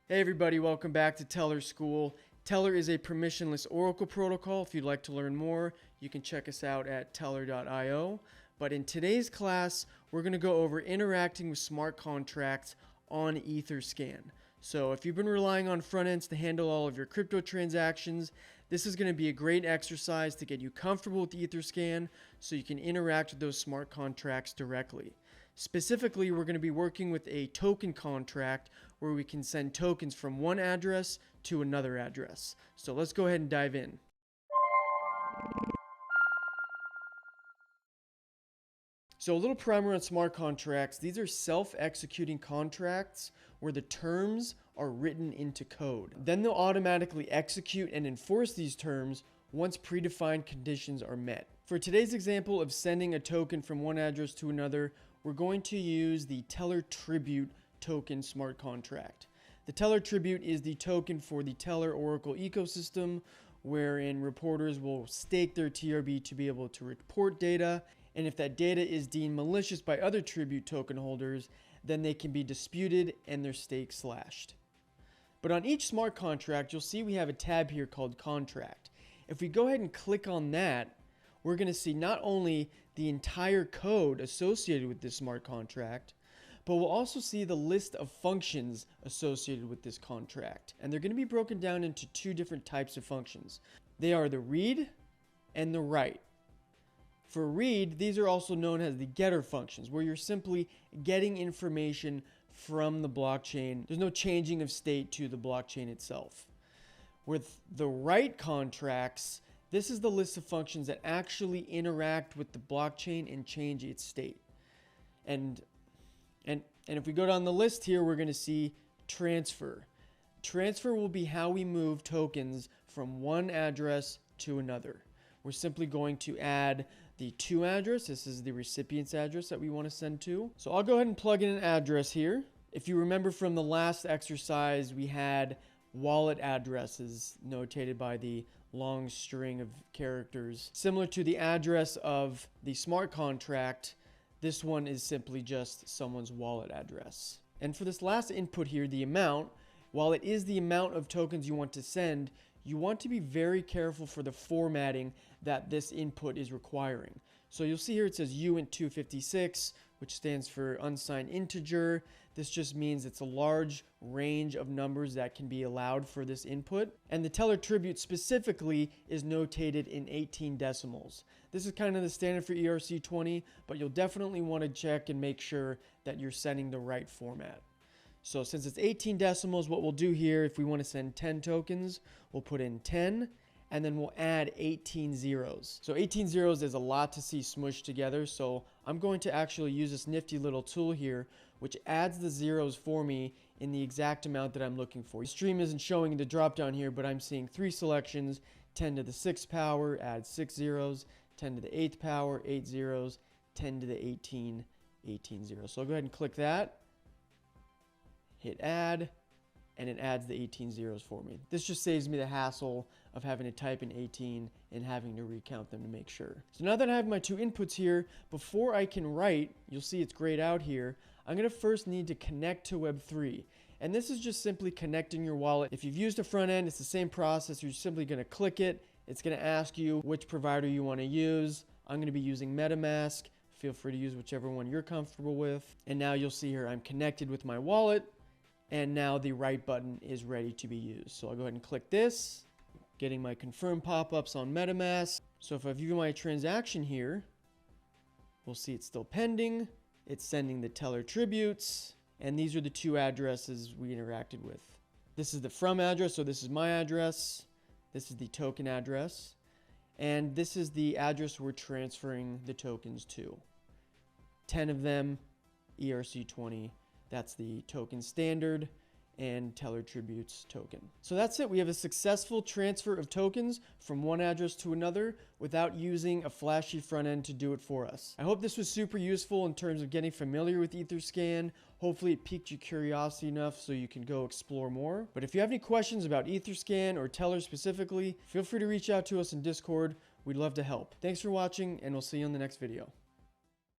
Hey everybody, welcome back to Tellor School. Tellor is a permissionless Oracle protocol. If you'd like to learn more, you can check us out at tellor.io. But in today's class, we're going to go over interacting with smart contracts on Etherscan. So if you've been relying on frontends to handle all of your crypto transactions, this is going to be a great exercise to get you comfortable with Etherscan so you can interact with those smart contracts directly. Specifically, we're going to be working with a token contract where we can send tokens from one address to another address. So let's go ahead and dive in. So a little primer on smart contracts. These are self-executing contracts where the terms are written into code. Then they'll automatically execute and enforce these terms once predefined conditions are met. For today's example of sending a token from one address to another, we're going to use the Tellor Tribute token smart contract. The Tellor Tribute is the token for the Tellor Oracle ecosystem, wherein reporters will stake their TRB to be able to report data, and if that data is deemed malicious by other Tribute token holders, then they can be disputed and their stake slashed. But on each smart contract, you'll see we have a tab here called Contract. If we go ahead and click on that, we're going to see not only the entire code associated with this smart contract, but we'll also see the list of functions associated with this contract. And they're going to be broken down into two different types of functions. They are the read and the write. For read, these are also known as the getter functions, where you're simply getting information from the blockchain. There's no changing of state to the blockchain itself. With the write contracts, this is the list of functions that actually interact with the blockchain and change its state. And if we go down the list here, we're going to see transfer. Transfer will be how we move tokens from one address to another. We're simply going to add the to address. This is the recipient's address that we want to send to. So I'll go ahead and plug in an address here. If you remember from the last exercise, we had wallet addresses notated by the long string of characters. Similar to the address of the smart contract, this one is simply just someone's wallet address. And for this last input here, the amount, while it is the amount of tokens you want to send, you want to be very careful for the formatting that this input is requiring. So you'll see here it says uint256, which stands for unsigned integer. This just means it's a large range of numbers that can be allowed for this input. And the Tellor Tribute specifically is notated in 18 decimals. This is kind of the standard for ERC20, but you'll definitely want to check and make sure that you're sending the right format. So since it's 18 decimals, what we'll do here, if we want to send 10 tokens, we'll put in 10, and then we'll add 18 zeros. So 18 zeros is a lot to see smushed together, so I'm going to actually use this nifty little tool here, which adds the zeros for me in the exact amount that I'm looking for. The stream isn't showing the drop down here, but I'm seeing 3 selections: 10 to the 6th power, add 6 zeros, 10 to the 8th power, 8 zeros, 10 to the 18, 18 zeros. So I'll go ahead and click that. Hit add, and it adds the 18 zeros for me. This just saves me the hassle of having to type in 18 and having to recount them to make sure. So now that I have my two inputs here, before I can write, you'll see it's grayed out here, I'm going to first need to connect to Web3. And this is just simply connecting your wallet. If you've used a front end, it's the same process. You're simply going to click it. It's going to ask you which provider you want to use. I'm going to be using MetaMask. Feel free to use whichever one you're comfortable with. And now you'll see here I'm connected with my wallet. And now the write button is ready to be used. So I'll go ahead and click this, getting my confirm pop-ups on MetaMask. So if I view my transaction here, we'll see it's still pending. It's sending the Tellor Tributes, and these are the two addresses we interacted with. This is the from address, so this is my address. This is the token address. And this is the address we're transferring the tokens to. 10 of them, ERC20. That's the token standard and Tellor Tributes token. So that's it. We have a successful transfer of tokens from one address to another without using a flashy front end to do it for us. I hope this was super useful in terms of getting familiar with Etherscan. Hopefully it piqued your curiosity enough so you can go explore more. But if you have any questions about Etherscan or Tellor specifically, feel free to reach out to us in Discord. We'd love to help. Thanks for watching, and we'll see you in the next video.